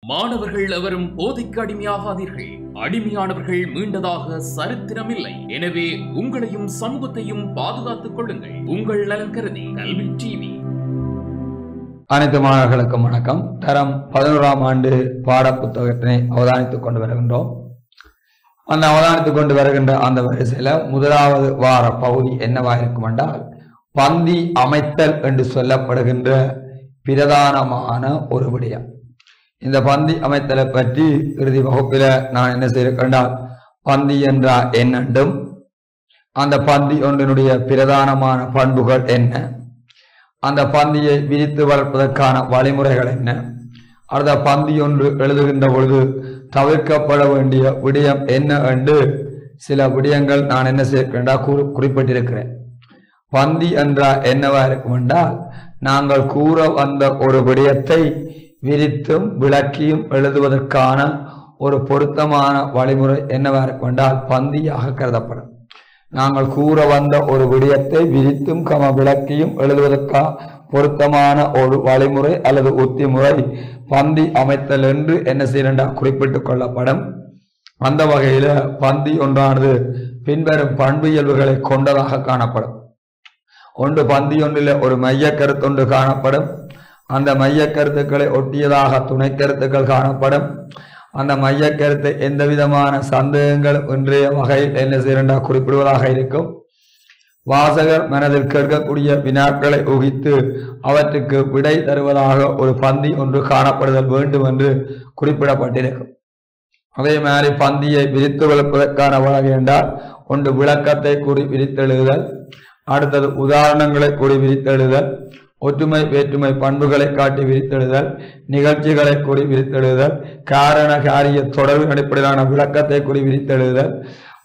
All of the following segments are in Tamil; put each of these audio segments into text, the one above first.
மாணவர்கள் எவரும் போதைக்கு அடிமையாகாதீர்கள். அடிமையானவர்கள் மீண்டதாக சரித்திரமில்லை. எனவே உங்களையும் சமூகத்தையும் பாதுகாத்துக் கொள்ளுங்கள். உங்கள் நலன் கருதி கல்வி டிவி. அனைத்து மாணவர்களுக்கும் வணக்கம். தரம் 11ஆம் ஆண்டு பாடப்புத்தகத்தினை அவதானித்துக் கொண்டு வருகின்றோம். அந்த அவதானித்துக் கொண்டு வருகின்ற அந்த வரிசையில முதலாவது வார பகுதி என்னவாக இருக்கும் என்றால், பந்தி அமைத்தல் என்று சொல்லப்படுகின்ற பிரதானமான ஒரு விடயம். இந்த பந்தி அமைத்தலை பற்றி இறுதி வகுப்பில நான் என்ன செய்திருக்கின்றால், பந்தி என்றால் என்னென்றும் அந்த பந்தி ஒன்றினுடைய பிரதானமான பண்புகள் என்ன, அந்த பந்தியை விரித்து வளர்ப்பதற்கான வழிமுறைகள் என்ன, அந்த பந்தி ஒன்று எழுதுகின்ற பொழுது தவிர்க்கப்பட வேண்டிய விடயம் என்ன என்று சில விடயங்கள் நான் என்ன செய்திருக்கின்றா குறிப்பிட்டிருக்கிறேன். பந்தி என்றால் என்னவா இருக்கும் என்றால், நாங்கள் கூற வந்த ஒரு விடயத்தை விரித்தும் விளக்கியும் எழுதுவதற்கான ஒரு பொருத்தமான வழிமுறை என்னவா இருக்கும் என்றால் பந்தியாக கருதப்படும். நாங்கள் கூற வந்த ஒரு விடயத்தை விரித்தும் விளக்கியும் எழுதுவதற்கான பொருத்தமான ஒரு வழிமுறை அல்லது உத்திமுறை பந்தி அமைத்தல் என்று என்ன செய்யறா குறிப்பிட்டுக் கொள்ளப்படும். அந்த வகையில பந்தி ஒன்றானது பின்வரும் பண்பு இயல்புகளை கொண்டதாக காணப்படும். ஒன்று, பந்தி ஒன்றில் ஒரு மைய கருத்தொன்று காணப்படும். அந்த மைய கருத்துக்களை ஒட்டியதாக துணை கருத்துக்கள் காணப்படும். அந்த மைய கருத்தை எந்த விதமான சந்தேகங்கள் இன்றைய வகையில் என்ன செய்யறா குறிப்பிடுவதாக இருக்கும். வாசகர் மனதில் கேட்கக்கூடிய வினாக்களை ஊகித்து அவற்றுக்கு விடை தருவதாக ஒரு பந்தி ஒன்று காணப்படுதல் வேண்டும் என்று குறிப்பிடப்பட்டிருக்கும். அதே மாதிரி பந்தியை விரித்து வளர்ப்பதற்கான வகை என்றால், ஒன்று விளக்கத்தை கூறி விரித்தெழுதல், அடுத்தது உதாரணங்களை கூறி விரித்தெழுதல், ஒற்றுமை வேற்றுமை பண்புகளை காட்டி விரித்தெழுதல், நிகழ்ச்சிகளை கூறி விரித்தெழுதல், காரண காரிய தொடர்பு அடிப்படையிலான விளக்கத்தை கூறி விரித்தெழுதல்,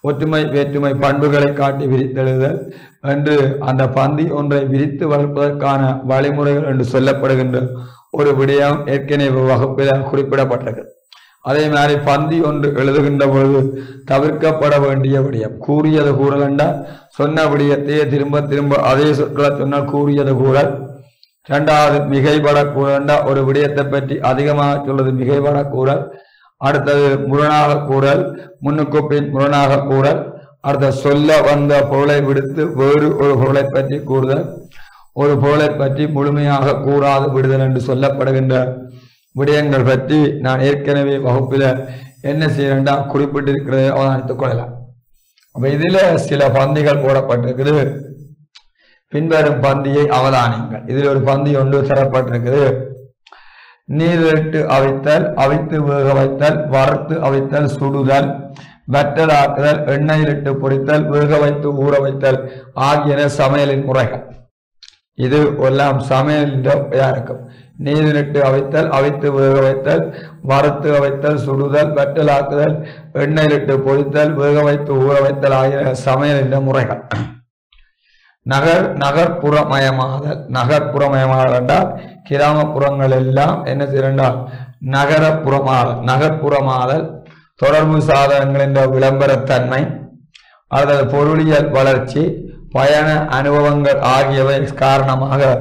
ஒற்றுமை வேற்றுமை பண்புகளை காட்டி விரித்தெழுதல் என்று அந்த பந்தி ஒன்றை விரித்து வளர்ப்பதற்கான வழிமுறைகள் என்று சொல்லப்படுகின்ற ஒரு விடயம் ஏற்கனவே வகுப்பில் குறிப்பிடப்பட்டது. அதே மாதிரி பந்தி ஒன்று எழுதுகின்ற பொழுது தவிர்க்கப்பட வேண்டிய விடயம் கூறியது கூறல் என்றால், சொன்ன விடயத்தையே திரும்ப திரும்ப அதே சொற்களை சொன்னால் கூறியது கூறல். இரண்டாவது, மிகைப்பட கூறல், ஒரு விடயத்தை பற்றி அதிகமாக சொல்வது மிகைப்பட கூறல். அடுத்தது முரணாக கூறல், முன்னுக்கு பின் முரணாக கூறல். அடுத்த சொல்ல வந்த பொருளை விடுத்து வேறு ஒரு பொருளை பற்றி கூறுதல், ஒரு பொருளை பற்றி முழுமையாக கூறாது விடுதல் என்று சொல்லப்படுகின்ற விடயங்கள் பற்றி நான் ஏற்கனவே வகுப்பில என்ன செய்யறா குறிப்பிட்டிருக்கிறதை அவதானித்துக் கொள்ளலாம். அப்ப இதுல சில பந்திகள் போடப்பட்டிருக்குது. பின்வரும் பந்தியை அவதானிங்கள். இதில் ஒரு பந்தி ஒன்று தரப்பட்டிருக்குது. நீரிட்டு அவித்தல், அவித்து வேக வைத்தல், வறுத்து அவித்தல், சுடுதல், வற்றலாக்குதல், எண்ணெயிலிட்டு பொரித்தல், வேக வைத்து ஊற வைத்தல் ஆகியன சமையலின் முறைகள். இது எல்லாம் சமையலின் இருக்கும். நீரிட்டு அவித்தல், அவித்து வேக வைத்தல், வறுத்து அவைத்தல், சுடுதல், வற்றலாக்குதல், எண்ணெயிலிட்டு பொரித்தல், வேக வைத்து ஊற வைத்தல் ஆகிய சமையலின் முறைகள். நகர்ப்புறமயமாதல். நகர்ப்புறமயமாதல் என்றால் கிராமப்புறங்கள் எல்லாம் என்ன செய்யறால் நகரப்புறமாதல். நகர்ப்புறமாதல் தொடர்பு சாதனங்களின் விளம்பரத்தன்மை, அல்லது பொருளியல் வளர்ச்சி, பயண அனுபவங்கள் ஆகியவை காரணமாக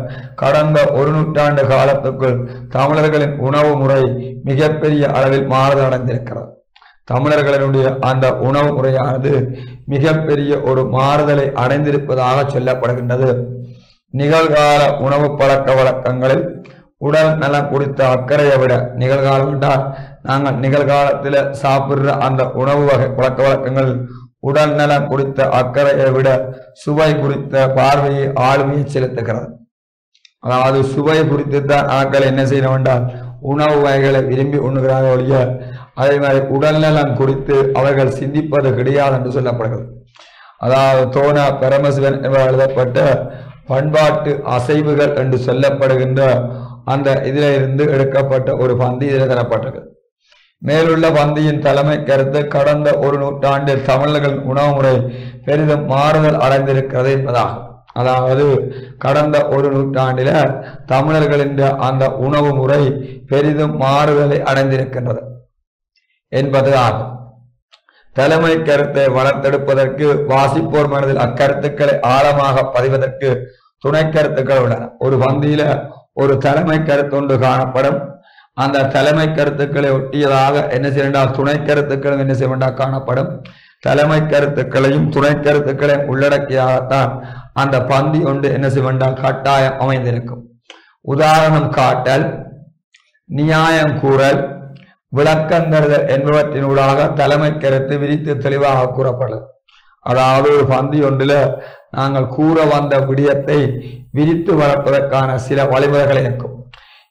கடந்த ஒரு நூற்றாண்டு காலத்துக்குள் தமிழர்களின் உணவு முறை மிகப்பெரிய அளவில் மாறுதல் அடைந்திருக்கிறது. தமிழர்களினுடைய அந்த உணவு முறையானது மிகப்பெரிய ஒரு மாறுதலை அடைந்திருப்பதாக சொல்லப்படுகின்றது. நிகழ்கால உணவு பழக்க வழக்கங்களில் உடல் நலம் குறித்த அக்கறையை விட, நிகழ்காலம் என்றால் நாங்கள் நிகழ்காலத்தில் சாப்பிடுற அந்த உணவு வகை பழக்க வழக்கங்கள் உடல் நலம் குறித்த அக்கறையை விட சுவை குறித்த பார்வையை ஆளுமையை செலுத்துகிறது. அதாவது சுவை குறித்து தான் ஆட்கள் என்ன செய்யணும் என்றால் உணவு வகைகளை விரும்பி உண்ணுகிறார்கள் ஒழிய அதே மாதிரி உடல்நலம் குறித்து அவர்கள் சிந்திப்பது கிடையாது என்று சொல்லப்படுகிறது. அதாவது தோனா பரமசிவன் என்பவர் எழுதப்பட்ட பண்பாட்டு அசைவுகள் என்று சொல்லப்படுகின்ற அந்த இதில இருந்து எடுக்கப்பட்ட ஒரு பந்தி இதில் தரப்பட்டது. மேலுள்ள பந்தியின் தலைமை கருத்து கடந்த ஒரு நூற்றாண்டில் தமிழர்களின் உணவு முறை பெரிதும் மாறுதல் அடைந்திருக்கிறது என்பதாகும். அதாவது கடந்த ஒரு நூற்றாண்டில தமிழர்களின் அந்த உணவு முறை பெரிதும் மாறுதலை அடைந்திருக்கின்றது என்பது ஆகும். தலைமை கருத்தை வளர்த்தெடுப்பதற்கு வாசிப்போர் மனதில் அக்கருத்துக்களை ஆழமாக பதிவதற்கு துணை கருத்துக்கள் உள்ளன. ஒரு பந்தியில ஒரு தலைமை கருத்தொன்று காணப்படும். அந்த தலைமை கருத்துக்களை ஒட்டியதாக என்ன செய்யண்டால் துணை கருத்துக்களும் என்ன செய்ய வேண்டாம் காணப்படும். தலைமை கருத்துக்களையும் துணை கருத்துக்களையும் உள்ளடக்கியாகத்தான் அந்த பந்தி ஒன்று என்ன செய்ய வேண்டாம் கட்டாயம் அமைந்திருக்கும். உதாரணம் காட்டல், நியாயம் கூறல், விளக்கந்தறுதல் என்பவற்றினூடாக தலைமை கருத்து விரித்து தெளிவாக கூறப்படும். அதாவது ஒரு பந்தி ஒன்றில் நாங்கள் கூற வந்த விடயத்தை விரித்து வளர்ப்பதற்கான சில வழிமுறைகள் இருக்கும்.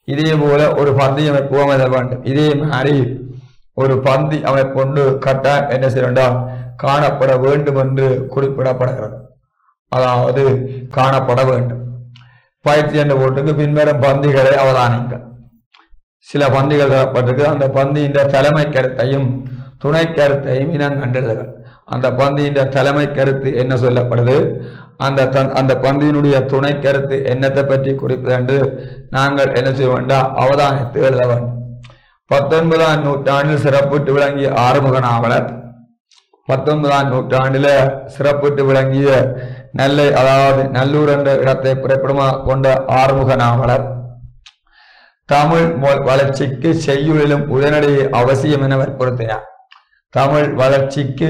இதே போல ஒரு பந்தி அமைப்பு அமைத வேண்டும். இதே மாதிரி ஒரு பந்தி அமைப்பொண்டு கட்டாயம் என்ன செய்ய வேண்டாம் காணப்பட வேண்டும் என்று குறிப்பிடப்படுகிறது. அதாவது காணப்பட வேண்டும். பயிற்சி என்ற போட்டுக்கு பின்வரும் பந்திகளை அவதானிங்கள். சில பந்திகள் தரப்பட்டிருக்கு. அந்த பந்தியின் தலைமை கருத்தையும் துணை கருத்தையும் இனம் கண்டெழுதுகள். அந்த பந்தியின் தலைமை கருத்து என்ன சொல்லப்படுது, அந்த பந்தியினுடைய துணை கருத்து என்னத்தை பற்றி குறிப்பது என்று நாங்கள் என்ன செய்ய வேண்டாம் அவதானித்து எழுத வேண்டும். 19ஆம் நூற்றாண்டில் சிறப்பிட்டு விளங்கிய ஆறுமுக நாவலர், 19ஆம் நூற்றாண்டில் சிறப்பிட்டு விளங்கிய நெல்லை, அதாவது நல்லூர் என்ற இடத்தை பிறப்பிடமாக கொண்ட ஆறுமுக நாவலர் தமிழ் வளர்ச்சிக்கு செய்யுளிலும் உடனடியே அவசியம் என வற்புறுத்தினார். தமிழ் வளர்ச்சிக்கு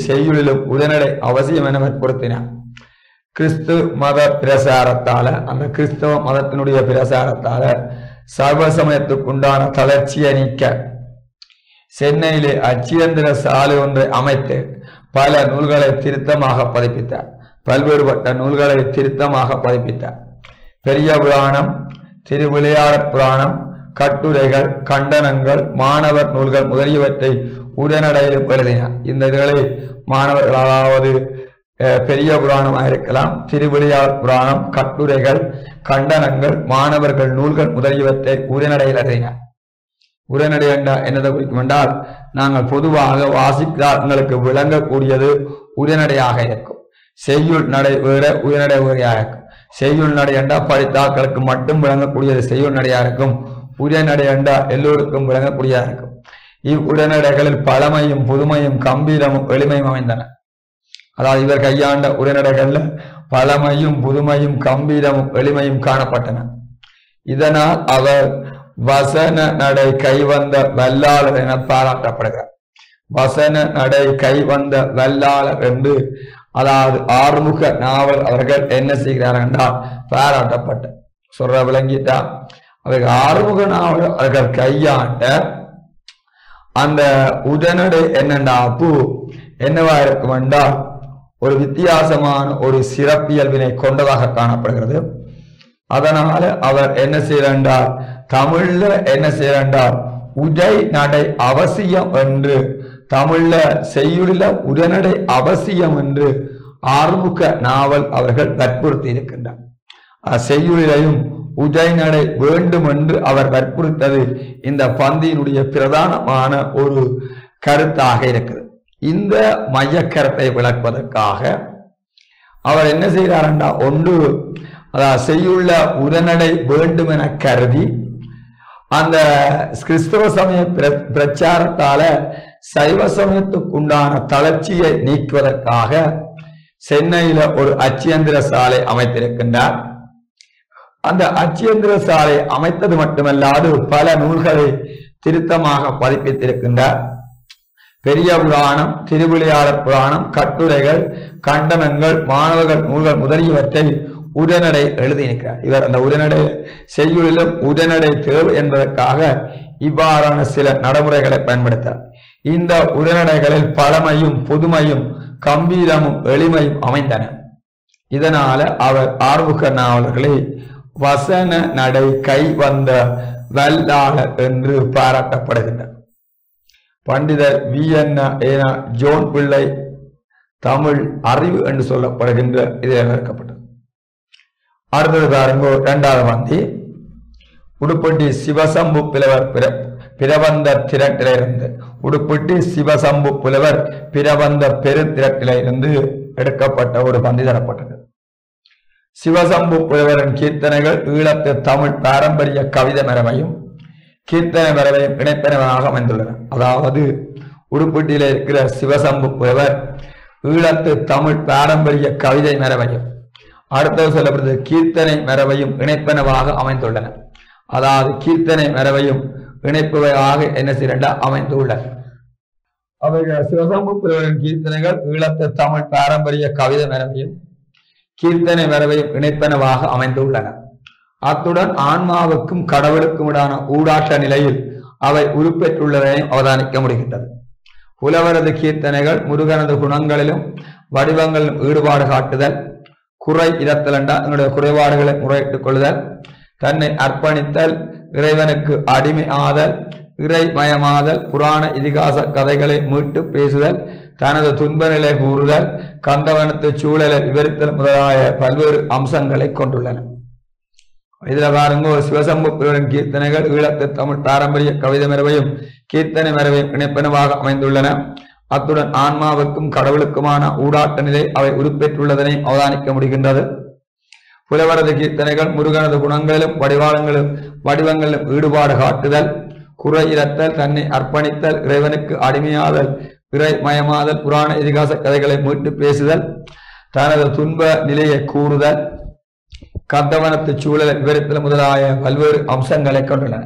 செய்யுளிலும் உடனடி அவசியம் என வற்புறுத்தினார். கிறிஸ்து மத பிரசாரத்தால, அந்த கிறிஸ்தவ மதத்தினுடைய பிரசாரத்தால சர்வசமயத்துக்குண்டான தளர்ச்சியை நீக்க சென்னையிலே அச்சியந்திர சாலை ஒன்றை அமைத்து பல நூல்களை திருத்தமாக பதிப்பித்தார். பல்வேறுபட்ட நூல்களை திருத்தமாக பதிப்பித்தார். பெரிய புராணம், திருவிளையாடற் புராணம், கட்டுரைகள், கண்டனங்கள், மாணவர் நூல்கள் முதலியவற்றை உரைநடையிலும் எழுதினார். இந்த இதுகளை மாணவர்கள், அதாவது பெரிய புராணமாக இருக்கலாம், திருவிளையாடற் புராணம், கட்டுரைகள், கண்டனங்கள், மாணவர்கள் நூல்கள் முதலியவற்றை உரைநடையில் எழுதினார். உரைநடை என்னதை குறிக்கும் என்றால், நாங்கள் பொதுவாக வாசிக்கிறவர்களுக்கு விளங்கக்கூடியது உரைநடையாக இருக்கும். செய்யுள் நடை வேற, உரைநடை வேறையாக இருக்கும். செய்யுள் நடை என்றால் படித்தாக்களுக்கு மட்டும் விளங்கக்கூடியது செய்யுள் நடையாக இருக்கும். உரைநடை என்றால் எல்லோருக்கும் விளங்கக்கூடியதாக இருக்கும். இவ்வுரைநடைகளில் பழமையும் புதுமையும் கம்பீரமும் எளிமையும் அமைந்தன. அதாவது இவர் கையாண்ட உரைநடைகள்ல பழமையும் புதுமையும் கம்பீரமும் எளிமையும் காணப்பட்டன. இதனால் அவர் வசன நடை கைவந்த வல்லாளர் என பாராட்டப்படுகிறார். வசன நடை கைவந்த வல்லாளர் என்று, அதாவது ஆறுமுக நாவல் அவர்கள் என்ன செய்கிறார் என்றால் பாராட்டப்பட்ட சொல்ற விளங்கிட்டா. அவர்கள் ஆறுமுக நாவல் அவர்கள் கையாண்ட அந்த உடனடை என்னென்றாப்பு என்னவா இருக்கும் என்றால் ஒரு வித்தியாசமான ஒரு சிறப்பியல்பினை கொண்டதாக காணப்படுகிறது. அதனால அவர் என்ன செய்யறார், தமிழ்ல என்ன செய்யறார், உடை நடை அவசியம் என்று, தமிழ்ல செய்யுளில உடனடை அவசியம் என்று ஆறுமுக நாவல் அவர்கள் வற்புறுத்தி இருக்கின்றார். செய்யுளிலையும் உடைநடை வேண்டும் என்று அவர் வற்புறுத்தது இந்த பந்தியினுடைய பிரதானமான ஒரு கருத்தாக இருக்கிறது. இந்த மைய கருத்தை விளக்குவதற்காக அவர் என்ன செய்கிறார் என்றால், ஒன்று அதாவது செய்யுள்ள உரைநடை வேண்டும் என கருதி அந்த கிறிஸ்தவ சமய பிரச்சாரத்தால சைவ சமயத்துக்குண்டான தளர்ச்சியை நீக்குவதற்காக சென்னையில ஒரு அச்சியந்திர சாலை அமைத்திருக்கின்றார். அந்த அச்சியந்திர சாலை அமைத்தது மட்டுமல்லாது பல நூல்களை திருத்தமாக பதிப்பித்திருக்கின்றார். பெரிய புராணம், திருவிளையாடற் புராணம், கட்டுரைகள், கண்டனங்கள், மாணவர்கள் நூல்கள் முதலியவற்றை உரைநடை எழுதியிருக்கிறார். இவர் அந்த உரைநடை செய்யுளிலும் உரைநடை தேவை என்பதற்காக இவ்வாறான சில நடைமுறைகளை பயன்படுத்தார். இந்த உரைநடைகளில் பழமையும் புதுமையும் கம்பீரமும் எளிமையும் அமைந்தன. இதனால அவர் ஆறுமுக நாவலர்களை வசன நடை கை வந்த வல்லாளர் என்று பாராட்டப்படுகின்றார். பண்டிதர் VN ஜோன் பிள்ளை தமிழ் அறிவு என்று சொல்லப்படுகின்ற இதில் விளக்கப்பட்டது. அடுத்தது பாருங்க, இரண்டாவது பந்தி உடுப்பட்டி சிவசம்பு புலவர் பிரபந்த திரட்டிலிருந்து, உடுப்பட்டி சிவசம்பு புலவர் பிரபந்த பெருந்திரட்டிலிருந்து எடுக்கப்பட்ட ஒரு பந்தி தரப்பட்டது. சிவசம்பு புலவரின் கீர்த்தனைகள் ஈழத்து தமிழ் பாரம்பரிய கவிதை மரபையும் கீர்த்தனை மரபையும் இணைப்பனவாக அமைந்துள்ளன. அதாவது உடுப்பட்டியில இருக்கிற சிவசம்பு புலவர் ஈழத்து தமிழ் பாரம்பரிய கவிதை மரபையும் அடுத்தது சொல்லப்படுது கீர்த்தனை மரபையும் இணைப்பனவாக அமைந்துள்ளன. அதாவது கீர்த்தனை மரபையும் இணைப்பவையாக என்ன செய்யறா அமைந்துள்ளன. அவைகள் சிவசம்பு புலவரின் கீர்த்தனைகள் ஈழத்து தமிழ் பாரம்பரிய கவிதை மரபையும் கீர்த்தனை மரபையும் இணைப்பனவாக அமைந்துள்ளன. அத்துடன் ஆன்மாவுக்கும் கடவுளுக்கும் இடான ஊடாட்ட நிலையில் அவை உருப்பெற்றுள்ளதையும் அவதானிக்க முடிகின்றது. புலவரது கீர்த்தனைகள் முருகனது குணங்களிலும் வடிவங்களிலும் ஈடுபாடு காட்டுதல், குறை இரத்தல் என்றால் என்னுடைய குறைபாடுகளை முறையிட்டுக் கொள்ளுதல், தன்னை அர்ப்பணித்தல், இறைவனுக்கு அடிமை ஆதல், இறைமயமாதல், புராண இதிகாச கதைகளை மீட்டு பேசுதல், தனது துன்ப நிலை கூறுதல், கந்தவனத்து சூழலை விவரித்தல் முதலாய பல்வேறு அம்சங்களை கொண்டுள்ளன. இதுல பாருங்க, ஒரு சிவசம்பு புலவரின் கீர்த்தனைகள் ஈழத்து தமிழ் பாரம்பரிய கவிதை மரபையும் கீர்த்தனை மரபையும் இணைப்பனவாக அமைந்துள்ளன. அத்துடன் ஆன்மாவுக்கும் கடவுளுக்குமான ஊடாட்ட நிலை அவை உருப்பெற்றுள்ளதனை அவதானிக்க முடிகின்றது. புலவரது கீர்த்தனைகள் முருகனது குணங்களிலும் வடிவங்களிலும் ஈடுபாடு காட்டுதல், குறை இரத்தல், தன்னை அர்ப்பணித்தல், இறைவனுக்கு அடிமையாதல், இறைமயமாதல், புராண இதிகாச கதைகளை மீட்டு பேசுதல், தனது துன்ப நிலையை கூறுதல், கந்தவனத்து சூழலை விவரித்தல் முதலாய பல்வேறு அம்சங்களை கொண்டுள்ளன.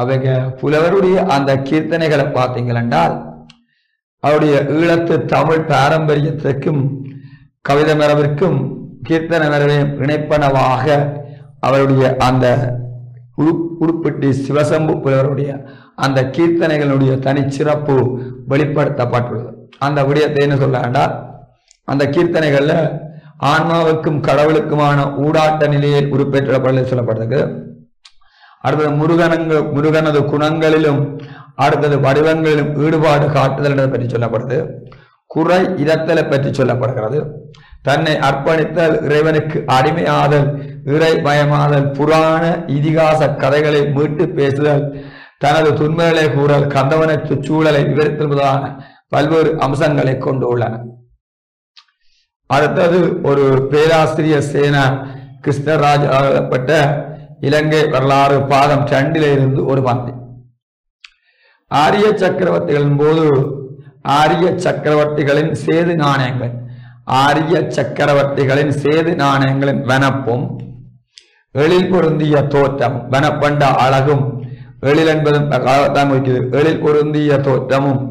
அவைக புலவருடைய அந்த கீர்த்தனைகளை பார்த்தீங்களென்றால் அவருடைய ஈழத்து தமிழ் பாரம்பரியத்திற்கும் கவிதை மரபிற்கும் கீர்த்தனை மரபையும் இணைப்பனவாக அவருடைய அந்த உருப்பட்டி சிவசம்பு புலவருடைய அந்த கீர்த்தனைகளுடைய தனிச்சிறப்பு வெளிப்படுத்தப்பட்டுள்ளது. அந்த விடயத்தை என்ன சொல்ல, அந்த கீர்த்தனைகள்ல ஆன்மாவுக்கும் கடவுளுக்குமான ஊடாட்ட நிலையில் உருப்பெற்றப்பட சொல்லப்படுறது. அடுத்தது முருகனது குணங்களிலும் அடுத்தது வடிவங்களிலும் ஈடுபாடு காட்டுதல் பற்றி சொல்லப்படுது. குறை இரத்தலை பற்றி சொல்லப்படுகிறது. தன்னை அர்ப்பணித்தல், இறைவனுக்கு அடிமையாதல், இறைமயமாதல், புராண இதிகாச கதைகளை மீட்டு பேசுதல், தனது துன்பங்களை கூறல், கந்தவனத்து சூழலை விவரித்தல் முதலான பல்வேறு அம்சங்களை கொண்டு உள்ளன. அடுத்தது ஒரு பேராசிரியர் சேனா கிருஷ்ணராஜ் எழுதப்பட்ட இலங்கை வரலாறு பாகம் 2 இருந்து ஒரு பந்தி. ஆரிய சக்கரவர்த்திகளின் போது ஆரிய சக்கரவர்த்திகளின் சேது நாணயங்கள் ஆரிய சக்கரவர்த்திகளின் சேது நாணயங்களின் வனப்பும் எழில் பொருந்திய தோற்றம், வனப்பண்ட அழகும் எழில் என்பதும் எழில் பொருந்திய தோற்றமும்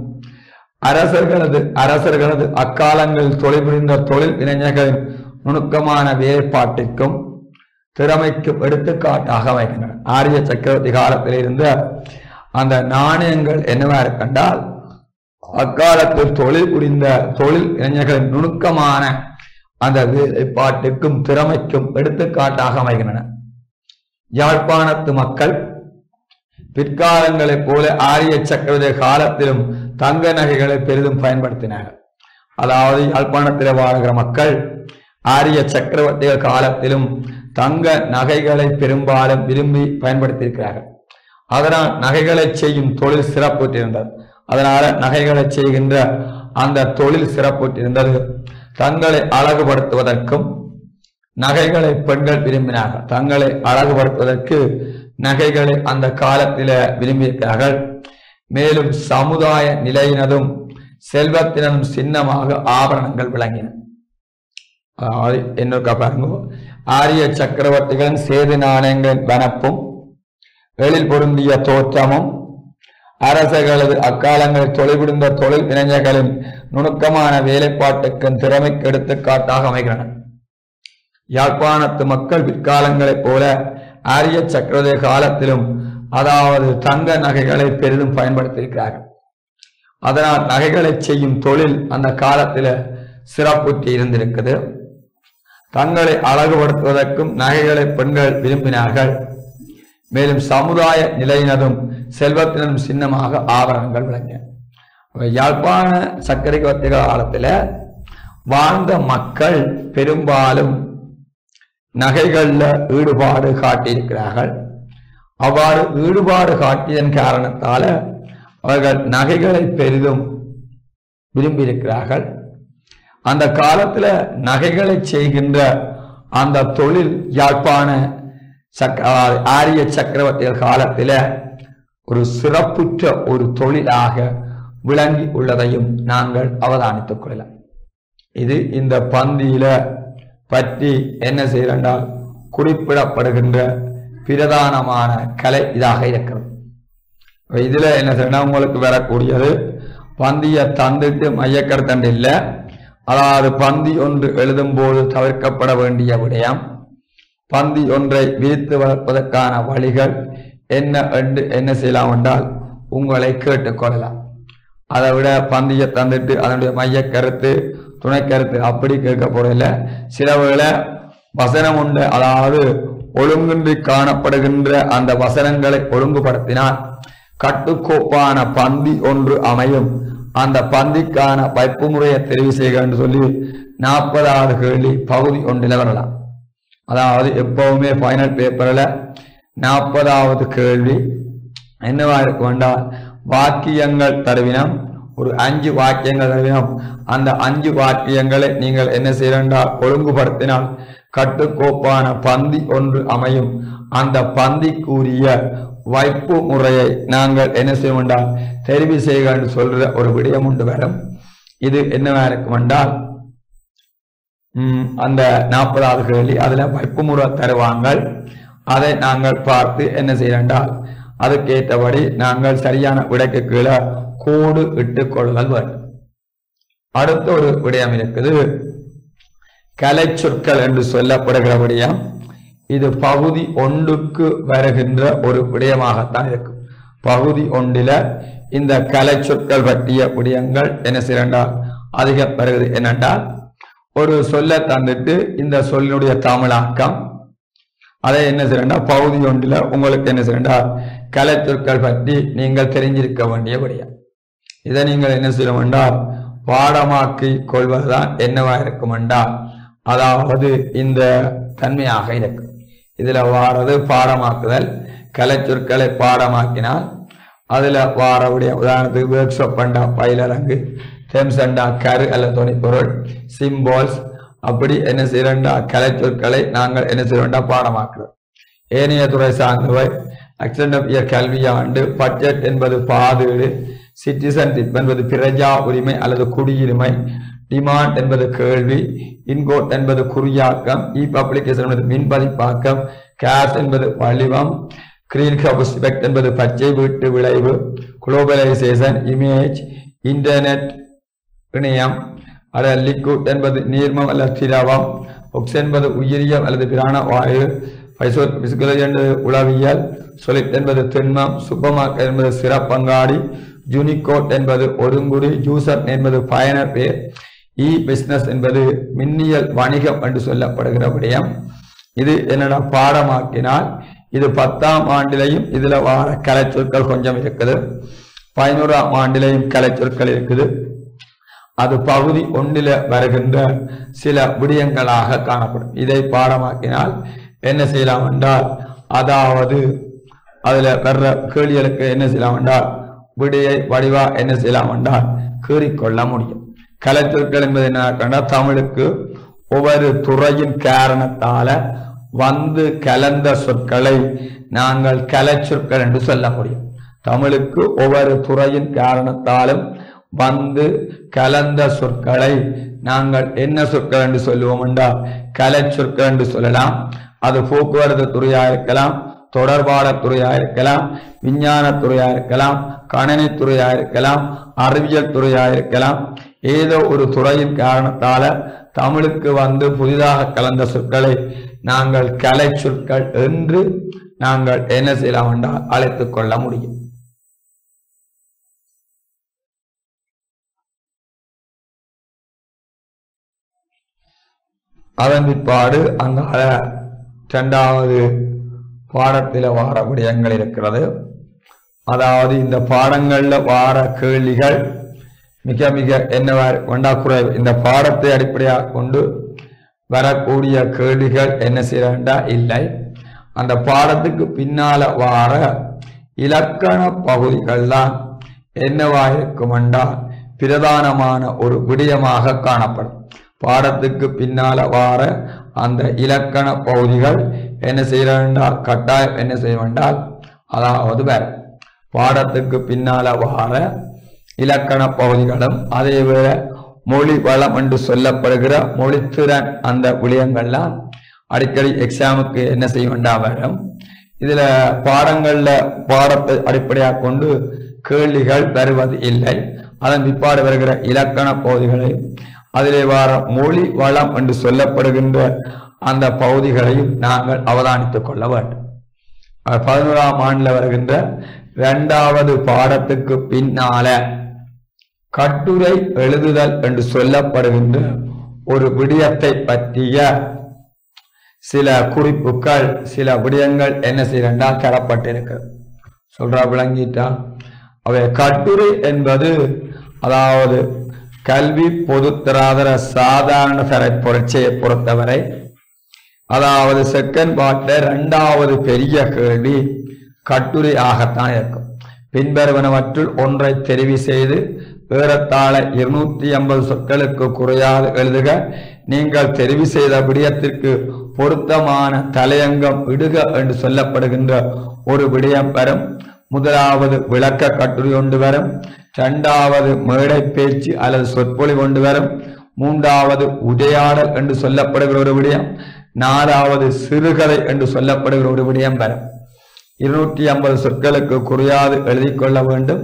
அரசர்களது அக்காலங்களில் தொழில்புரிந்த தொழில் இளைஞர்களின் நுணுக்கமான வேலைப்பாட்டிற்கும் திறமைக்கும் எடுத்துக்காட்டாக அமைக்கின்றன. ஆரிய சக்கரவர்த்தி காலத்தில் இருந்த அந்த நாணயங்கள் என்னவா இருக்கின்றால் அக்காலத்தில் தொழில் புரிந்த தொழில் இளைஞர்களின் நுணுக்கமான அந்த வேலைப்பாட்டிற்கும் திறமைக்கும் எடுத்துக்காட்டாக அமைகின்றன. யாழ்ப்பாணத்து மக்கள் பிற்காலங்களைப் போல ஆரிய சக்கரவர்த்தி காலத்திலும் தங்க நகைகளை பெரிதும் பயன்படுத்தினார்கள். அதாவது யாழ்ப்பாணத்தில் வாழ்கிற மக்கள் ஆரிய சக்கரவர்த்திகள் காலத்திலும் தங்க நகைகளை பெரும்பாலும் விரும்பி பயன்படுத்தியிருக்கிறார்கள். அதனால் நகைகளை செய்யும் தொழில் சிறப்புற்றிருந்தது. அதனால நகைகளை செய்கின்ற அந்த தொழில் சிறப்புற்றிருந்தது. தங்களை அழகுபடுத்துவதற்கும் நகைகளை பெண்கள் விரும்பினார்கள். தங்களை அழகுபடுத்துவதற்கு நகைகளை அந்த காலத்தில விரும்பியிருக்கிறார்கள். மேலும் சமுதாய நிலையினதும் செல்வத்தினதும் சின்னமாக ஆபரணங்கள் விளங்கின. என்ன பாருங்க, ஆரிய சக்கரவர்த்திகளின் சேது நாணயங்களின் வனப்பும் எழில் பொருந்திய தோற்றமும் அரசர்களது அக்காலங்களில் தொழில்புரிந்த தொழில் இளைஞர்களின் நுணுக்கமான வேலைப்பாட்டுக்கும் திறமைக்கு எடுத்துக்காட்டாக அமைகின்றன. யாழ்ப்பாணத்து மக்கள் பிற்காலங்களைப் போல ஆரிய சக்கரவர்த்தி காலத்திலும் அதாவது தங்க நகைகளை பெரிதும் பயன்படுத்தியிருக்கிறார்கள். அதனால் நகைகளை செய்யும் தொழில் அந்த காலத்தில் சிறப்புற்றி இருந்திருக்குது. தங்களை அழகுபடுத்துவதற்கும் நகைகளை பெண்கள் விரும்பினார்கள். மேலும் சமுதாய நிலையினதும் செல்வத்தினதும் சின்னமாக ஆபரணங்கள் விளங்கின. யாழ்ப்பாண சக்கரவர்த்தி காலத்தில் வாழ்ந்த மக்கள் பெரும்பாலும் நகைகள்ல ஈடுபாடு காட்டியிருக்கிறார்கள். அவ்வாறு ஈடுபாடு காட்டியதன் காரணத்தால அவர்கள் நகைகளை பெரிதும் விரும்பியிருக்கிறார்கள். அந்த காலத்துல நகைகளை செய்கின்ற அந்த தொழில் யாழ்ப்பாண ஆரிய சக்கரவர்த்திகள் காலத்தில ஒரு சிறப்புற்ற ஒரு தொழிலாக விளங்கி உள்ளதையும் நாங்கள் அவதானித்துக் கொள்ளலாம். இது இந்த பந்தியில பற்றி என்ன செய்யறால் குறிப்பிடப்படுகின்ற பிரதானமான கலை இதாக இருக்கிறது. இதுல என்ன செய்யணும், உங்களுக்கு வரக்கூடியது பந்தியை தந்துட்டு மையக்கருத்தண்டு இல்லை. அதாவது பந்தி ஒன்று எழுதும் போது தவிர்க்கப்பட வேண்டிய விடயம், பந்தி ஒன்றை விரித்து வளர்ப்பதற்கான வழிகள் என்ன என்று என்ன செய்யலாம் என்றால் உங்களை கேட்டுக்கொள்ளலாம். அதை விட பந்தியை தந்துட்டு அதனுடைய மையக்கருத்து துணை கருத்து அப்படி கேட்க போறதில்லை. சில வேளை வசனம் உண்டு, அதாவது ஒழுங்கின்றி காணப்படுகின்ற அந்த வசனங்களை ஒழுங்குபடுத்தினால் கட்டுக்கோப்பான பந்தி ஒன்று அமையும். அந்த பந்திக்கான வைப்பு முறையை தெரிவு செய்க என்று சொல்லி 40வது கேள்வி பகுதி ஒன்றில் வரலாம். அதாவது எப்பவுமே ஃபைனல் பேப்பர்ல 40வது கேள்வி என்னவா இருக்கும் என்றால் வாக்கியங்கள் தருவினம், ஒரு 5 வாக்கியங்கள் தருவினம். அந்த 5 வாக்கியங்களை நீங்கள் என்ன செய்யறால் ஒழுங்குபடுத்தினால் கட்டுக்கோப்பான பந்தி ஒன்று அமையும். அந்த பந்திக்குரிய வைப்பு முறையை நாங்கள் என்ன செய்ய வேண்டாம் தெரிவு செய்க என்று சொல்ற ஒரு விடயம் உண்டு வரும். இது என்னவா இருக்கும் என்றால் அந்த 40வது கேள்வி அதுல வைப்பு முறை தருவாங்க. அதை நாங்கள் பார்த்து என்ன செய்யறால் அதுக்கேற்றபடி நாங்கள் சரியான விடைக்கு கீழே கோடு இட்டுக் கொள்ளுதல் வேண்டும். அடுத்த ஒரு விடயம் இருக்குது, கலை சொற்கள் என்று சொல்லப்படுகிற விடயம். இது பகுதி 1க்கு வருகின்ற ஒரு விடயமாகத்தான் இருக்கும். பகுதி 1ல இந்த கலை சொற்கள் பற்றிய விடயங்கள் என்ன செய்யறால் அதிகம் வருகிறது. என்னென்றால் ஒரு சொல்ல தந்துட்டு இந்த சொல்லினுடைய தமிழாக்கம், அதை என்ன செய்யறா பகுதி 1ல உங்களுக்கு என்ன செய்யறா கலை சொற்கள் பற்றி நீங்கள் தெரிஞ்சிருக்க வேண்டிய விடயம். இதை நீங்கள் என்ன செய்ய வேண்டாம் பாடமாக்கி கொள்வதுதான் என்னவா இருக்கும் என்றால், அதாவது இந்த தன்மையாக இருக்கும். இதுல வாரது பாடமாக்குதல், கலை சொற்களை பாடமாக்கினால் அதுல வாரவுடைய உதாரணத்துக்கு ஒர்க் ஷாப் பண்டா பயிலரங்கு, தெம்சண்டா கரு அல்ல துணைப்பொருள், சிம்போல்ஸ், அப்படி என்ன செய்யறா கலை சொற்களை நாங்கள் என்ன செய்யறா பாடமாக்குறோம். ஏனைய துறை சார்ந்தவை அக்சென்ட் ஆஃப் இயர் கல்வியாண்டு, பட்ஜெட் என்பது பாதீடு, சிட்டிசன்ஷிப் என்பது பிரஜா உரிமை அல்லது குடியுரிமை, டிமாண்ட் என்பது கேள்வி, இன்கோட் என்பது குறியாக்கம், இ பப்ளிகேஷன் என்பது மின்பதிப்பாக்கம், கேஷ் என்பது வடிவம், கிரீன் ஹவுஸ் எஃபெக்ட் என்பது பச்சை வீட்டு விளைவு, குளோபலைசேஷன், இமேஜ், இன்டர்நெட் இணையம், அல்லது லிக்விட் என்பது நீர்மம் அல்லது திரவம், ஒக்ஸ் என்பது உயிரியம் அல்லது பிராண வாயு, பிசிக்கலஜி என்பது உளவியல், சொலிட் என்பது திண்மம், சூப்பர் மார்க்கெட் என்பது சிறப்பங்காடி, யூனிகோட் என்பது ஒருங்குடி, யூசர் என்பது பயனர் பேர், இ பிசினஸ் என்பது மின்னியல் வணிகம் என்று சொல்லப்படுகிற விடயம். இது என்னடா பாடமாக்கினால் இது 10ஆம் ஆண்டிலையும் இதுல வார கலை சொற்கள் கொஞ்சம் இருக்குது, 11ஆம் ஆண்டிலையும் கலை சொற்கள் இருக்குது. அது பகுதி 1ல வருகின்ற சில விடயங்களாக காணப்படும். இதை பாடமாக்கினால் என்ன செய்யலாம் என்றால், அதாவது அதுல வர்ற கேள்விகளுக்கு என்ன செய்யலாம் என்றால் விடையை வடிவா என்ன செய்யலாம் என்றால் கீறிக்கொள்ள முடியும். கலை சொற்கள் என்பது என்ன, தமிழுக்கு ஒவ்வொரு துறையின் காரணத்தால வந்து கலந்த சொற்களை நாங்கள் கலை சொற்கள் என்று சொல்ல முடியும். தமிழுக்கு ஒவ்வொரு துறையின் காரணத்தாலும் வந்து கலந்த சொற்களை நாங்கள் என்ன சொற்கள் என்று சொல்லுவோம் என்றால் கலை சொற்கள் என்று சொல்லலாம். அது போக்குவரத்து துறையா இருக்கலாம், தொடர்பாடல் துறையா இருக்கலாம், விஞ்ஞான துறையா இருக்கலாம், கணினி துறையா இருக்கலாம், அறிவியல் துறையா இருக்கலாம். ஏதோ ஒரு துறையின் காரணத்தால தமிழுக்கு வந்து புதிதாக கலந்த சொற்களை நாங்கள் கலை சொற்கள் என்று நாங்கள் என்ன செய்யலாம் என்றால் அழைத்துக் கொள்ள முடியும். அதன் பிற்பாடு அந்த 2வது பாடத்தில் வார விடயங்கள் இருக்கிறது. அதாவது இந்த பாடங்கள்ல வார கேள்விகள் மிக மிக என்னவா வேண்டா குறைவு. இந்த பாடத்தை அடிப்படையாக கொண்டு வரக்கூடிய கேள்விகள் என்ன செய்யறா இல்லை. அந்த பாடத்துக்கு பின்னால வார இலக்கண பகுதிகள் தான் என்னவா இருக்கும் என்றால் பிரதானமான ஒரு விடயமாக காணப்படும். பாடத்துக்கு பின்னால வார அந்த இலக்கண பகுதிகள் என்ன செய்யறால் கட்டாயம் என்ன செய்ய வேண்டால், அதாவது வேற பாடத்துக்கு பின்னால வார இலக்கண பகுதிகளும் அதே வேற மொழி வளம் என்று சொல்லப்படுகிற மொழித்திறன் அந்த விடயங்கள்லாம் அடிக்கடி எக்ஸாமுக்கு என்ன செய்ய வேண்டாம் வரும். இதுல பாடத்தை அடிப்படையாக கொண்டு கேள்விகள் வருவது இல்லை. அதன் பிற்பாடு வருகிற இலக்கண பகுதிகளை அதிலே வார மொழி வளம் என்று சொல்லப்படுகின்ற அந்த பகுதிகளையும் நாங்கள் அவதானித்துக் கொள்ள வேண்டும். 11ஆம் ஆண்டுல வருகின்ற 2வது பாடத்துக்கு பின்னால கட்டுரை எழுதுதல் என்று சொல்லப்படுகின்ற ஒரு விடயத்தை பற்றிய சில குறிப்புகள் சில விடயங்கள் என்ன செய்யறா தரப்பட்டிருக்கு. சொல்றா விளங்கிட்டா? அவை கட்டுரை என்பது அதாவது கல்வி பொதுத்தராதர சாதாரண தர பரீட்சையை பொறுத்தவரை அதாவது செகண்ட் பார்ட்ல 2வது பெரிய கேள்வி கட்டுரை ஆகத்தான் இருக்கும். பின்வருவனவற்றுள் ஒன்றை தெரிவு செய்து ஏறத்தாழ 250 சொற்களுக்கு குறையாது எழுதுக. நீங்கள் தெரிவு செய்த விடயத்திற்கு பொருத்தமான தலையங்கம் இடுக என்று சொல்லப்படுகின்ற ஒரு விடயம் வரும். முதலாவது விளக்க கட்டுரை ஒன்று வரும். 2வது மேடை பேச்சு அல்லது சொற்பொழிவு ஒன்று வரும். 3வது உரையாடல் என்று சொல்லப்படுகிற ஒரு விடயம். 4வது சிறுகதை என்று சொல்லப்படுகிற ஒரு விடயம் வரும். 250 சொற்களுக்கு குறையாது எழுதி கொள்ள வேண்டும்.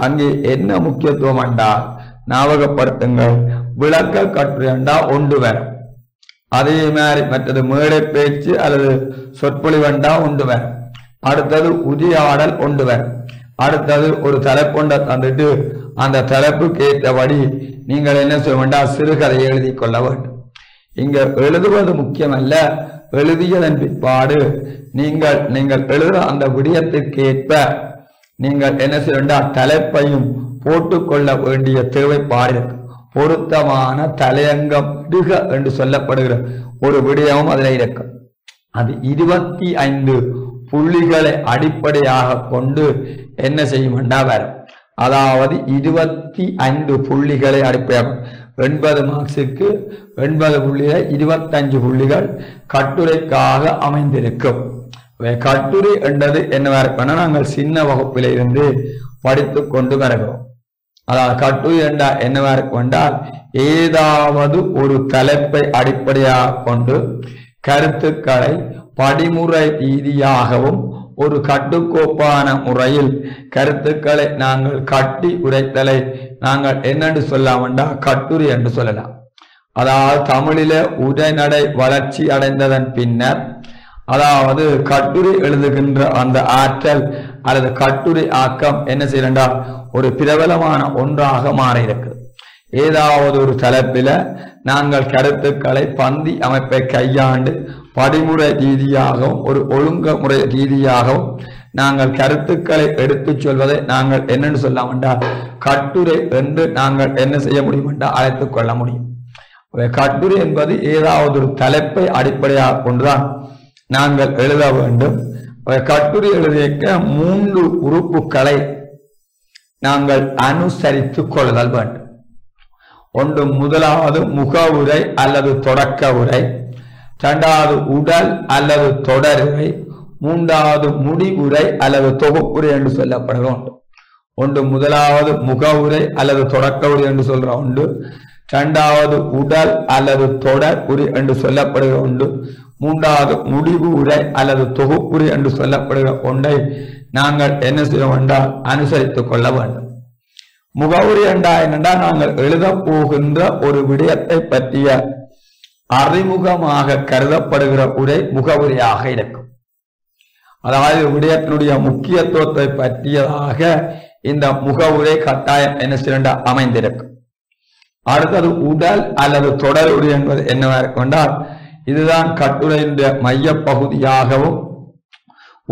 அங்கே என்ன முக்கியத்துவம் என்றால் ஞாபகப்படுத்துங்கள், விளக்க கட்டுரை என்றால் ஒன்று வரும். அதே மாதிரி மற்றது மேடை பேச்சு அல்லது சொற்பொழிவண்டா ஒன்று வரும். அடுத்தது உரையாடல் ஒன்று வரும். அடுத்தது ஒரு தலைப்பொண்டை தந்துட்டு அந்த தலைப்புக்கு ஏற்றபடி நீங்கள் என்ன செய்ய வேண்டாம், சிறுகதையை எழுதி கொள்ள வேண்டும். இங்க எழுதுவது முக்கியமல்ல, எழுதியதன் பிற்பாடு நீங்கள் எழுதுற அந்த விடயத்திற்கு ஏற்ப நீங்கள் என்ன செய்ய வேண்டாம், தலைப்பையும் போட்டுக்கொள்ள வேண்டிய தேவைப்பாடு இருக்கு. பொருத்தமான தலையங்கம் இடுக என்று சொல்லப்படுகிற ஒரு விடயமும் அதில் இருக்கு. அது 25 புள்ளிகளை அடிப்படையாக கொண்டு என்ன செய்யும் வேண்டாம் வரும். அதாவது 25 புள்ளிகளை அடிப்படையாக 80 மார்க்ஸுக்கு 80 புள்ளிகள் 25 புள்ளிகள் கட்டுரைக்காக அமைந்திருக்கும். கட்டுரை என்றது என்னவா இருக்குன்னா நாங்கள் சின்ன வகுப்பில இருந்து படித்து கொண்டு வருகிறோம். அதாவது கட்டுரை என்றா என்னவா இருக்கும் என்றால் ஏதாவது ஒரு தலைப்பை அடிப்படையாக கொண்டு கருத்துக்களை படிமுறை ரீதியாகவும் ஒரு கட்டுக்கோப்பான முறையில் கருத்துக்களை நாங்கள் கட்டி உரைத்தலை நாங்கள் என்னென்று சொல்லலாம் என்றால் கட்டுரை என்று சொல்லலாம். அதாவது தமிழில உரைநடை வளர்ச்சி அடைந்ததன் பின்னர் அதாவது கட்டுரை எழுதுகின்ற அந்த ஆற்றல் அல்லது கட்டுரை ஆக்கம் என்ன செய்யறா ஒரு பிரபலமான ஒன்றாக மாறி இருக்கு. ஏதாவது ஒரு தலைப்பில நாங்கள் கருத்துக்களை பந்தி அமைப்பை கையாண்டு படிமுறை ரீதியாகவும் ஒரு ஒழுங்குமுறை ரீதியாகவும் நாங்கள் கருத்துக்களை எடுத்து சொல்வதை நாங்கள் என்னன்னு சொல்லலாம் என்றால் கட்டுரை என்று நாங்கள் என்ன செய்ய முடியும் என்றால் அழைத்துக் கொள்ள முடியும். கட்டுரை என்பது ஏதாவது ஒரு தலைப்பை அடிப்படையாக கொண்டுதான் நாங்கள் எழுத வேண்டும். கட்டுரை எழுதியிருக்க 3 உறுப்புகளை நாங்கள் அனுசரித்துக் கொள்ளுதல் வேண்டும். ஒன்று முதலாவது முகவுரை அல்லது தொடக்க உரை, 2வது உடல் அல்லது தொடருரை, 3வது முடிவுரை அல்லது தொகுப்புரை என்று சொல்லப்படுகிற ஒன்று. ஒன்று முதலாவது முகவுரை அல்லது தொடக்க உரை என்று சொல்ற ஒன்று, 2வது உடல் அல்லது தொடர் உரை என்று சொல்லப்படுகிற ஒன்று, 3வது முடிவு உரை அல்லது தொகுப்புரை என்று சொல்லப்படுகிற ஒன்றை நாங்கள் என்ன செய்ய வேண்டாம் அனுசரித்துக் கொள்ள வேண்டும். முகவுரை என்றால் நாங்கள் எழுத போகின்ற ஒரு விடயத்தை பற்றிய அறிமுகமாக கருதப்படுகிற உரை முகவுரையாக இருக்கும். அதாவது விடயத்தினுடைய முக்கியத்துவத்தை பற்றியதாக இந்த முகவுரை கட்டாயம் என்ன செய்ய அமைந்திருக்கும். அடுத்தது உடல் அல்லது தொடர் உரை என்பது என்னவா இருக்கும் என்றால் இதுதான் கட்டுரையின் மைய பகுதியாகவும்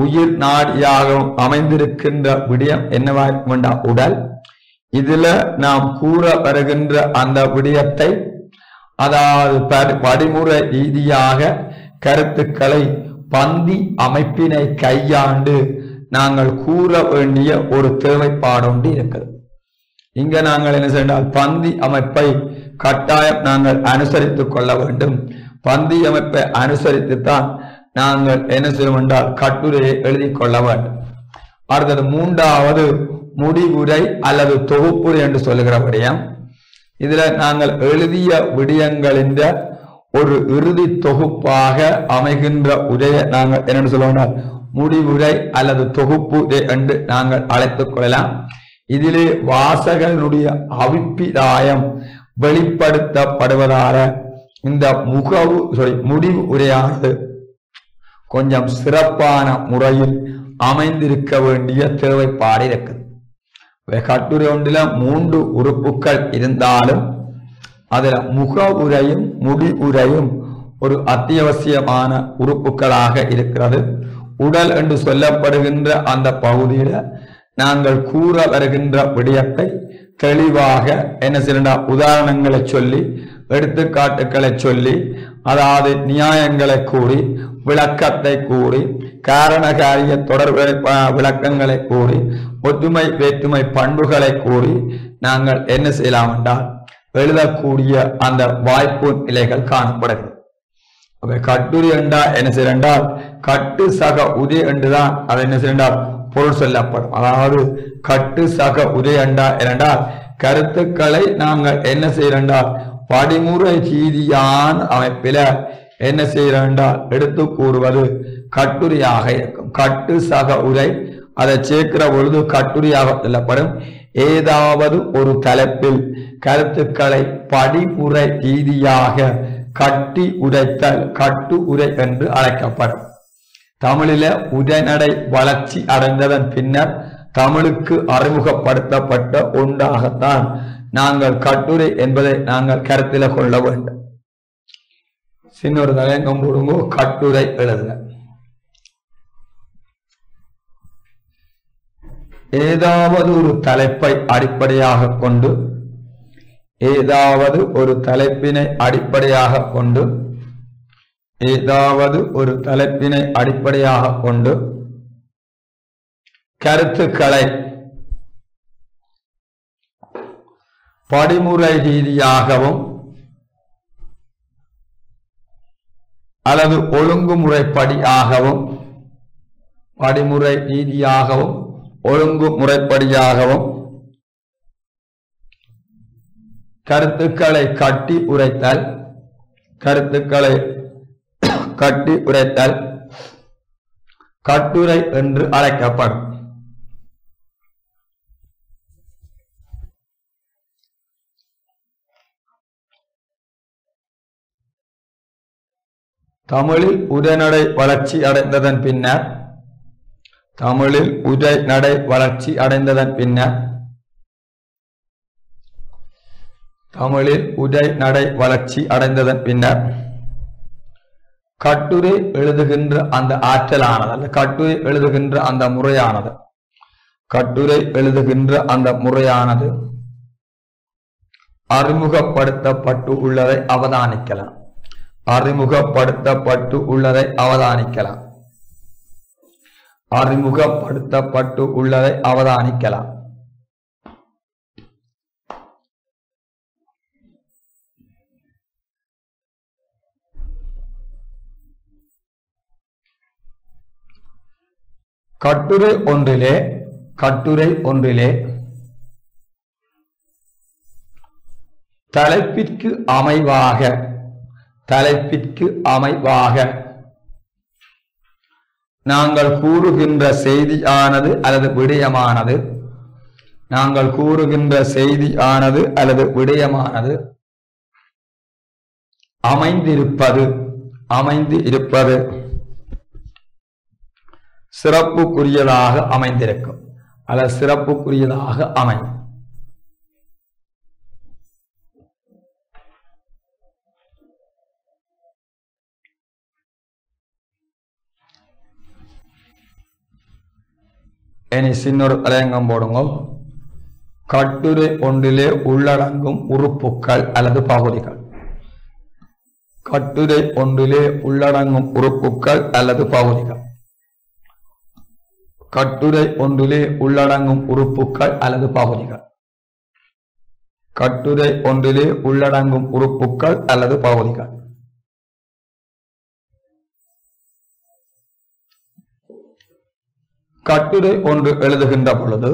உயிர் நாடியாகவும் அமைந்திருக்கின்ற விடயம் என்னவா இருக்கும் என்றால் உடல். இதுல நாம் கூற வருகின்ற அந்த விடயத்தை அதாவது படிமுறை ரீதியாக கருத்துக்களை பந்தி அமைப்பினை கையாண்டு நாங்கள் கூற வேண்டிய ஒரு தேவைப்பாடு ஒன்று இருக்கிறது. இங்க நாங்கள் என்ன செய்தால் பந்தி அமைப்பை கட்டாயம் நாங்கள் அனுசரித்துக் கொள்ள வேண்டும். பந்தி அமைப்பை அனுசரித்துத்தான் நாங்கள் என்ன செய்வோம் என்றால் கட்டுரையை எழுதி கொள்ள வேண்டும். அடுத்தது 3வது முடிவுரை அல்லது தொகுப்புரை என்று சொல்லுகிற விடயம். இதுல நாங்கள் எழுதிய விடயங்களின் ஒரு இறுதி தொகுப்பாக அமைகின்ற உரையை நாங்கள் என்ன சொல்லுவோம், முடிவுரை அல்லது தொகுப்பு என்று நாங்கள் அழைத்துக் கொள்ளலாம். இதிலே வாசகனுடைய அபிப்பிராயம் வெளிப்படுத்தப்படுவதால இந்த முடிவு உரையானது கொஞ்சம் சிறப்பான முறையில் அமைந்திருக்க வேண்டிய தேவைப்பாடு இருக்குது. கட்டுரை ஒன்றில 3 உறுப்புகள் இருந்தாலும் அதுல முகவுரையும் முடிவுரையும் ஒரு அத்தியாவசியமான உறுப்புகளாக இருக்கிறது. உடல் என்று சொல்லப்படுகின்ற அந்த பகுதியில நாங்கள் கூற வருகின்ற விடயத்தை தெளிவாக என்ன செய்யலாம், உதாரணங்களை சொல்லி எடுத்துக்காட்டுக்களை சொல்லி அதாவது நியாயங்களை கூறி விளக்கத்தை கூறி காரண காரிய தொடர்பு விளக்கங்களை கூறி ஒற்றுமை வேற்றுமை பண்புகளை கூறி நாங்கள் என்ன செய்யலாம் என்றால் எழுதக்கூடிய அந்த வாய்ப்பு நிலைகள் காணப்படுகிறது. கட்டுரை என்றா என்ன செய்யறால் கட்டு சக உதய என்றுதான் அது என்ன செய்யறால் பொருள் சொல்லப்படும். அதாவது கட்டு சக உதய என்றால் கருத்துக்களை நாங்கள் என்ன செய்யறால் படிமுறை ரீதியான அமைப்பில என்ன செய்யறால் எடுத்து கூறுவது கட்டுரையாக இருக்கும். கட்டு சக உரை அதை சேர்க்கிற பொழுது கட்டுரையாக சொல்லப்படும். ஏதாவது ஒரு தலைப்பில் கருத்துக்களை படிமுறை ரீதியாக கட்டி உரைத்தல் கட்டு உரை என்று அழைக்கப்படும். தமிழில உரைநடை வளர்ச்சி அடைந்ததன் பின்னர் தமிழுக்கு அறிமுகப்படுத்தப்பட்ட ஒன்றாகத்தான் நாங்கள் கட்டுரை என்பதை நாங்கள் கருத்தில் கொள்ள வேண்டும். சின்னொரு தலையங்கம் போடுங்கோ, கட்டுரை எழுதுக. ஏதாவது ஒரு தலைப்பை அடிப்படையாக கொண்டு ஏதாவது ஒரு தலைப்பினை அடிப்படையாக கொண்டு ஏதாவது ஒரு தலைப்பினை அடிப்படையாக கொண்டு கருத்துக்களை படிமுறை ரீதியாகவும் அல்லது ஒழுங்குமுறைப்படியாகவும் படிமுறை ரீதியாகவும் ஒழுங்குமுறைப்படியாகவும் கருத்துக்களை கட்டி உரைத்தல் கட்டுரை என்று அழைக்கப்படும். தமிழில் உரைநடை வளர்ச்சி அடைந்ததன் பின்னர் கட்டுரை எழுதுகின்ற அந்த ஆற்றலானது அல்ல கட்டுரை எழுதுகின்ற அந்த முறையானது அறிமுகப்படுத்தப்பட்டு உள்ளதை அவதானிக்கலாம். கட்டுரை ஒன்றிலே தலைப்பிற்கு அமைவாக நாங்கள் கூறுகின்ற செய்தியானது அல்லது விடயமானது அமைந்து இருப்பது சிறப்புக்குரியதாக அமைந்திருக்கும் அல்லது சிறப்புக்குரியதாக அமையும். இனி சின்னொரு தலையங்கம் போடுங்க. கட்டுரை ஒன்றிலே உள்ளடங்கும் உறுப்புக்கள் அல்லது பகுதிகள். கட்டுரை ஒன்றிலே உள்ளடங்கும் உறுப்புக்கள் அல்லது பகுதிகள். கட்டுரை ஒன்றிலே உள்ளடங்கும் உறுப்புக்கள் அல்லது பகுதிகள். கட்டுரை ஒன்றிலே உள்ளடங்கும் உறுப்புக்கள் அல்லது பகுதிகள். கட்டுரை ஒன்று எழுதுகின்ற பொழுது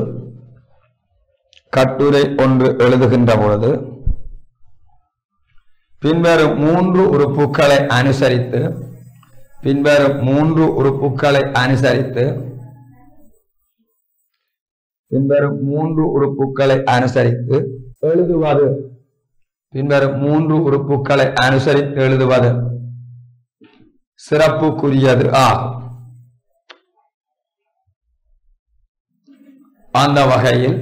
பின்வரும் 3 உறுப்புகளை அனுசரித்து எழுதுவது சிறப்புக்குரியது ஆகும். அந்த வகையில்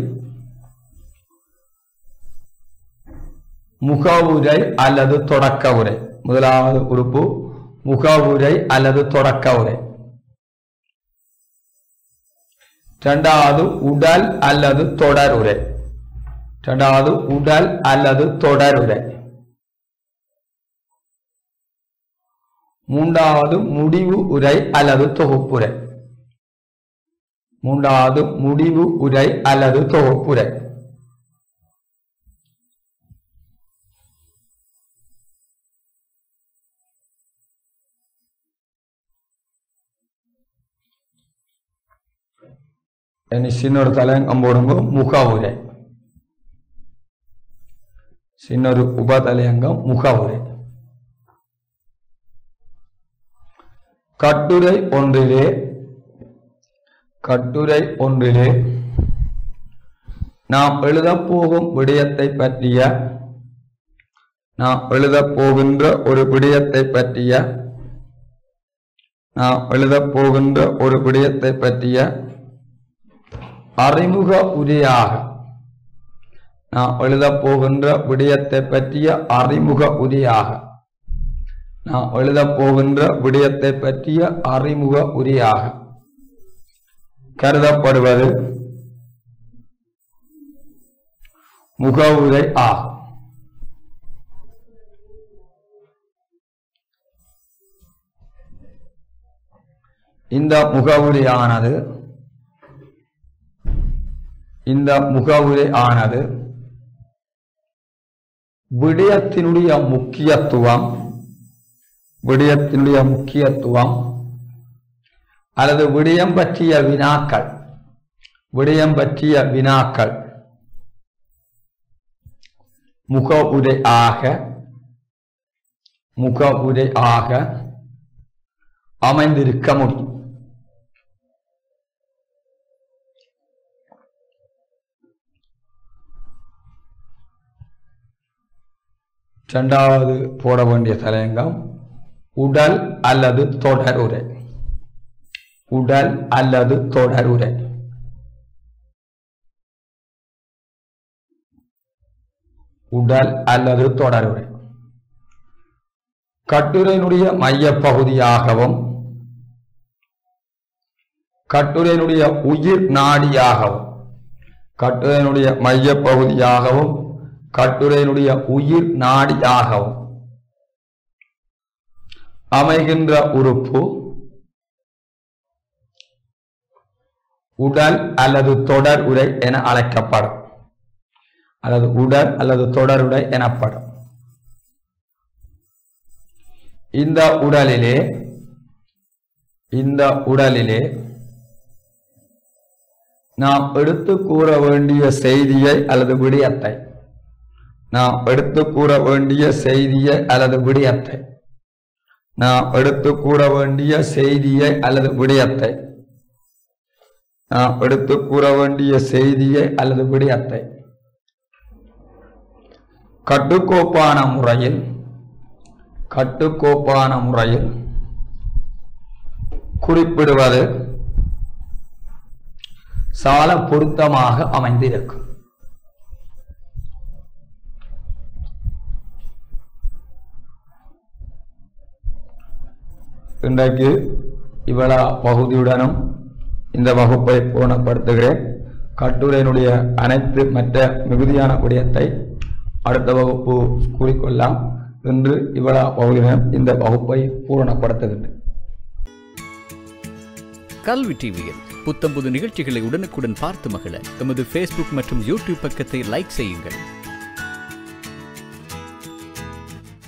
முகவுரை அல்லது தொடக்க உரை. முதலாவது உறுப்பு முகவுரை அல்லது தொடக்க உரை. இரண்டாவது உடல் அல்லது தொடருரை. மூன்றாவது முடிவு உரை அல்லது தொகுப்புரை. சின்னொரு தலையங்கம் போடுங்க முகவுரை. சின்னொரு உபதலையங்கம் முகவுரை. கட்டுரை ஒன்றிலே நாம் எழுதப் போகும் விடயத்தை பற்றிய அறிமுக உரையாக கருதப்படுவது முகவுரை ஆகும். இந்த முகவுரையானது விடயத்தினுடைய முக்கியத்துவம் அல்லது விடயம் பற்றிய வினாக்கள் முகவுரையாக அமைந்திருக்க முடியும். இரண்டாவது போட வேண்டிய தலையங்கம் உடல் அல்லது தொடருரை. கட்டுரையினுடைய மையப்பகுதியாகவும் கட்டுரையினுடைய உயிர் நாடியாகவும் அமைகின்ற உறுப்பு உடல் அல்லது தொடர் உரை என அழைக்கப்படும். இந்த உடலிலே நாம் எடுத்து கூற வேண்டிய செய்தியை அல்லது விடயத்தை கட்டுக்கோப்பான முறையில் குறிப்பிடுவது சால பொருத்தமாக அமைந்திருக்கும். இன்றைக்கு இவ்வளவு பகுதியுடனும் இந்த வகுப்பை பூர்ணப்படுத்துகிறேன். கட்டுரையினுடைய அனைத்து மற்ற மிகுதியான விடயத்தை அடுத்த வகுப்பு கூறிக்கொள்ளலாம். இன்று இவ்வளவு பகுதியுடன் இந்த வகுப்பை பூரணப்படுத்துகின்றேன். கல்வி டிவியில் புத்தம்புது நிகழ்ச்சிகளை உடனுக்குடன் பார்த்து மகிழ எமது Facebook மற்றும் YouTube பக்கத்தை லைக் செய்யுங்கள்.